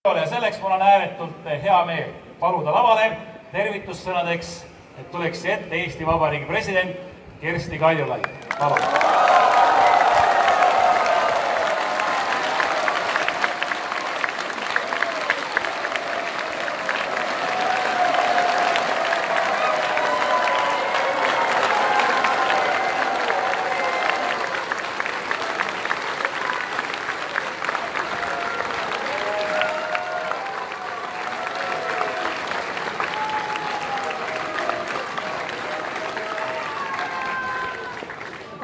Ja selleks mul on ääretult hea meel paluda lavale tervitussõnadeks, et tuleks ette Eesti Vabariigi president Kersti Kaljulaid. Palun!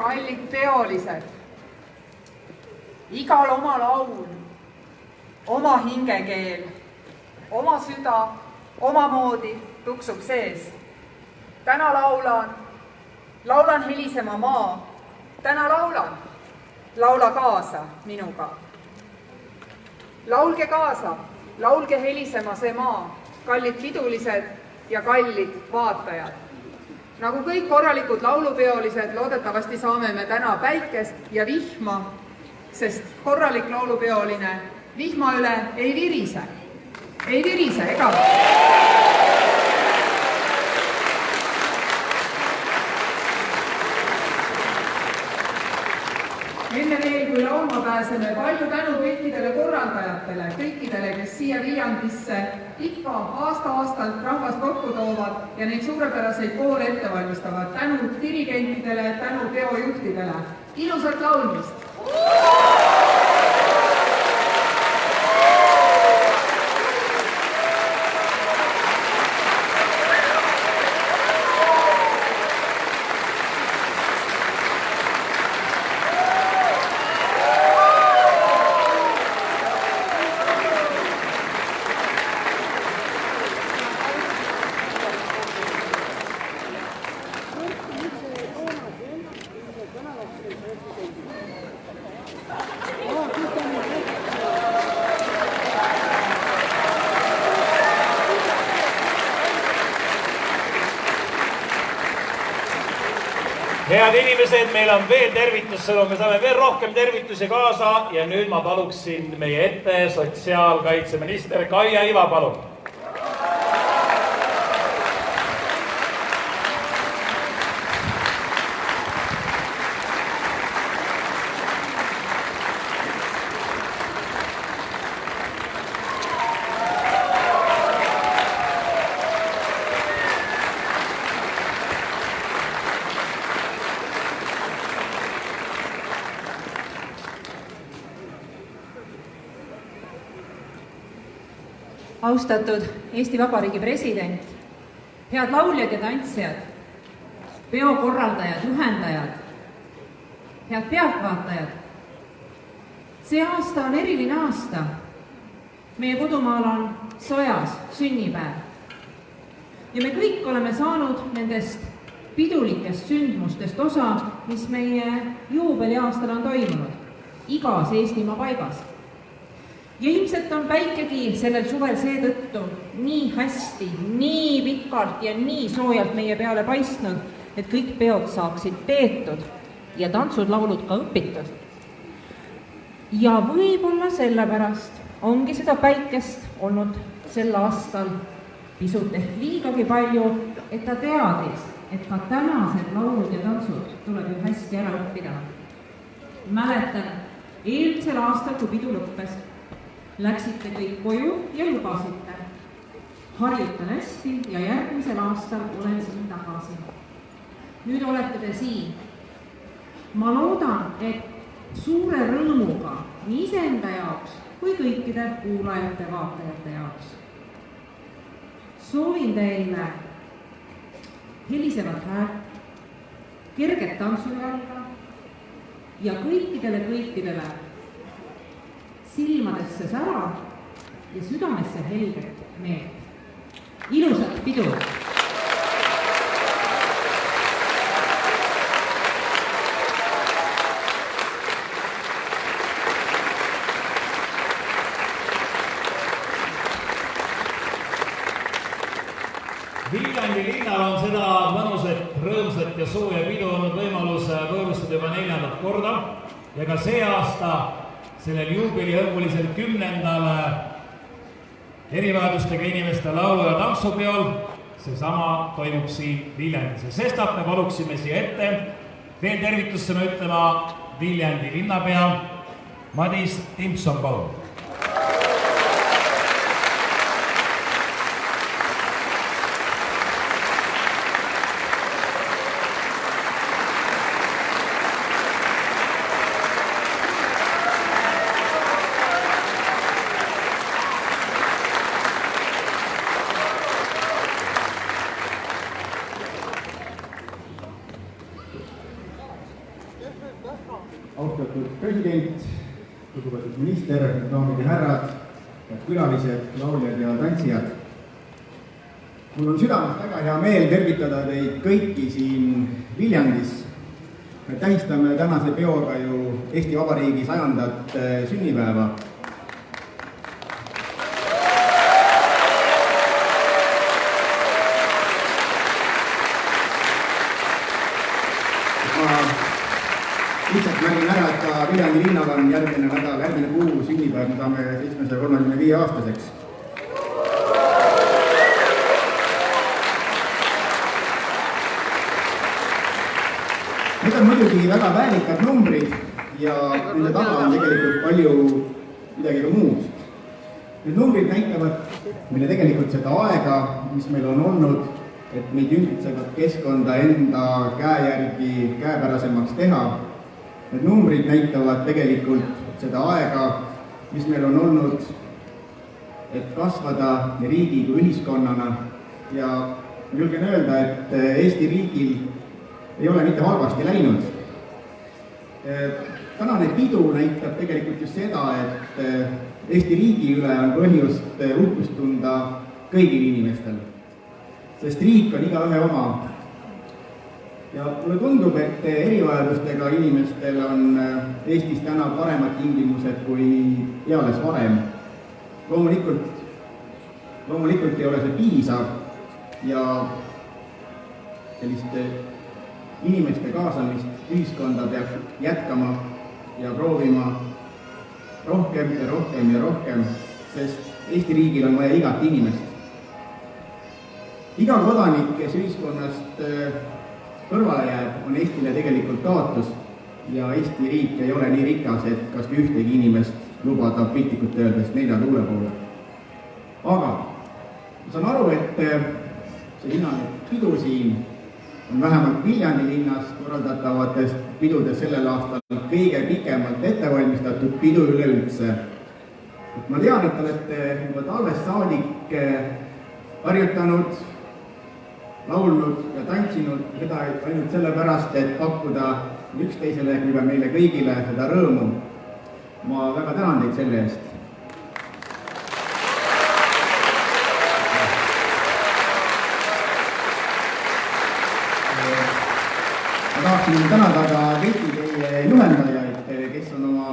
Kallid peolised, igal oma laul, oma hingekeel, oma süda, omamoodi tuksub sees. Täna laulan helisema maa, täna laula kaasa minuga. Laulge kaasa, laulge helisema see maa, kallid pidulised ja kallid vaatajad. Nagu kõik korralikud laulupeolised, loodetavasti saame me täna päikest ja vihma, sest korralik laulupeoline vihma üle ei virise. Ei virise, ega? Enne veel, kui laulma pääseme, palju tänu kõikidele korraldajatele, kõikidele, kes siia Viljandisse ikka aasta-aastalt rahvast kokku toovad ja neid suurepäraseid koore ette valmistavad. Tänu dirigentidele, tänu peojuhtidele. Ilusat laulmist! Head inimesed, meil on veel tervitussõnu, me saame veel rohkem tervitusi kaasa ja nüüd ma paluksin meie ette sotsiaalkaitseminister Kaia Iva, palun. Austatud Eesti Vabariigi president, head lauljad ja tantsijad, peokorraldajad, juhendajad, head pealtvaatajad. See aasta on eriline aasta. Meie kodumaal on sojas sünnipäev. Ja me kõik oleme saanud nendest pidulikest sündmustest osa, mis meie juubeliaastal on toimunud igas Eestimaa paigas. Ja ilmselt on päikegi sellel suvel seetõttu nii hästi, nii pikalt ja nii soojalt meie peale paistnud, et kõik peod saaksid peetud ja tantsud-laulud ka õpitud. Ja võib-olla sellepärast ongi seda päikest olnud sel aastal pisut ehk liigagi palju, et ta teadis, et ka tänased laulud ja tantsud tuleb ju hästi ära õppida. Mäletan, eelmisel aastal, kui pidu lõppes, läksite kõik koju ja lubasite. Harjutan hästi ja järgmisel aastal olen siin tagasi. Nüüd olete te siin. Ma loodan, et suure rõõmuga nii iseenda jaoks kui kõikide kuulajate, vaatajate jaoks. Soovin teile helisevat häält, kerget tantsujalga ja kõikidele silmadesse sära ja südamesse helget meelt. Ilusat pidu! Viljandi linnal on seda mõnusat, rõõmsat ja sooja pidu olnud võimalus võõrustada juba 4. korda ja ka see aasta sellel juubeliõrgulisel 10. erivajadustega inimeste laulu- ja tantsupeol. Seesama toimub siin Viljandis. Ja sestap me paluksime siia ette veel tervitussõna ütlema Viljandi linnapea Madis Timpson, palun. Austatud president, lugupeetud minister, daamid ja härrad, külalised, lauljad ja tantsijad. Mul on südamest väga hea meel tervitada teid kõiki siin Viljandis. Me tähistame tänase peoga ju Eesti Vabariigi 100. sünnipäeva. Lihtsalt märgin ära, et ka Viljandi linnal on järgmine kuu sünnipäev, me saame 735 aastaseks. Need on muidugi väga väärikad numbrid ja nende taga on tegelikult palju midagi ka muud. Need numbrid näitavad meile tegelikult seda aega, mis meil on olnud, et meid ümbritsevat keskkonda enda käe järgi käepärasemaks teha. Need numbrid näitavad tegelikult seda aega, mis meil on olnud, et kasvada nii riigi kui ühiskonnana. Ja julgen öelda, et Eesti riigil ei ole mitte halvasti läinud. Tänane pidu näitab tegelikult just seda, et Eesti riigi üle on põhjust uhkust tunda kõigil inimestel. Sest riik on igaühe oma. Ja mulle tundub, et erivajadustega inimestel on Eestis täna paremad tingimused kui eales varem. Loomulikult ei ole see piisav ja selliste inimeste kaasamist ühiskonda peab jätkama ja proovima rohkem ja rohkem ja rohkem, sest Eesti riigil on vaja igat inimest. Iga kodanik, kes ühiskonnast kõrvale jääb, on Eestile tegelikult kaotus ja Eesti riik ei ole nii rikas, et kas ühtegi inimest lubada piltlikult öeldes 4 tuule poole. Aga ma saan aru, et see linnane pidu siin on vähemalt Viljandi linnas korraldatavates pidudes sellel aastal kõige pikemalt ettevalmistatud pidu üleüldse. Ma tean, et olete juba talvest saadik harjutanud, laulnud ja tantsinud seda ainult sellepärast, et pakkuda üksteisele kui ka meile kõigile seda rõõmu. Ma väga tänan teid selle eest. Ma tahaksin tänada ka kõiki teie juhendajaid, kes on oma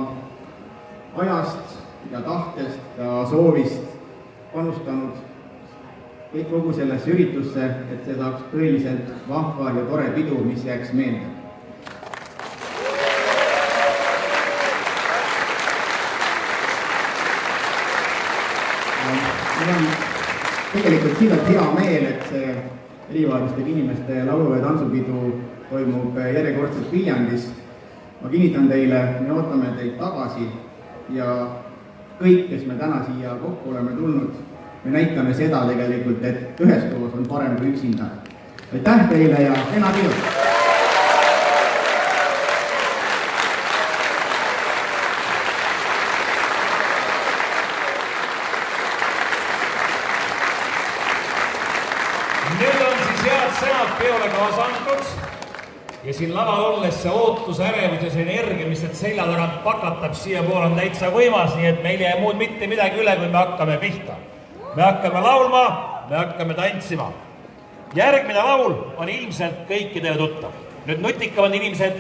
ajast ja tahtest ja soovist panustanud kõik kogu sellesse üritusse, et see saaks tõeliselt vahva ja tore pidu, mis jääks meelde. Mul on tegelikult siiralt hea meel, et see erivajadustega inimeste laulu- ja tantsupidu toimub järjekordselt Viljandis. Ma kinnitan teile, me ootame teid tagasi ja kõik, kes me täna siia kokku oleme tulnud, me näitame seda tegelikult, et üheskoos on parem kui üksinda. Aitäh teile ja kena pidu! Nüüd on siis head sõnad peole kaasa antud ja siin laval olles see ootus, ärevus ja see energia, mis need selja tagant pakatab siia poole, on täitsa võimas, nii et meil ei jää muud mitte midagi üle, kui me hakkame pihta. Me hakkame laulma, me hakkame tantsima. Järgmine laul on ilmselt kõikidele tuttav. Nüüd nutikamad inimesed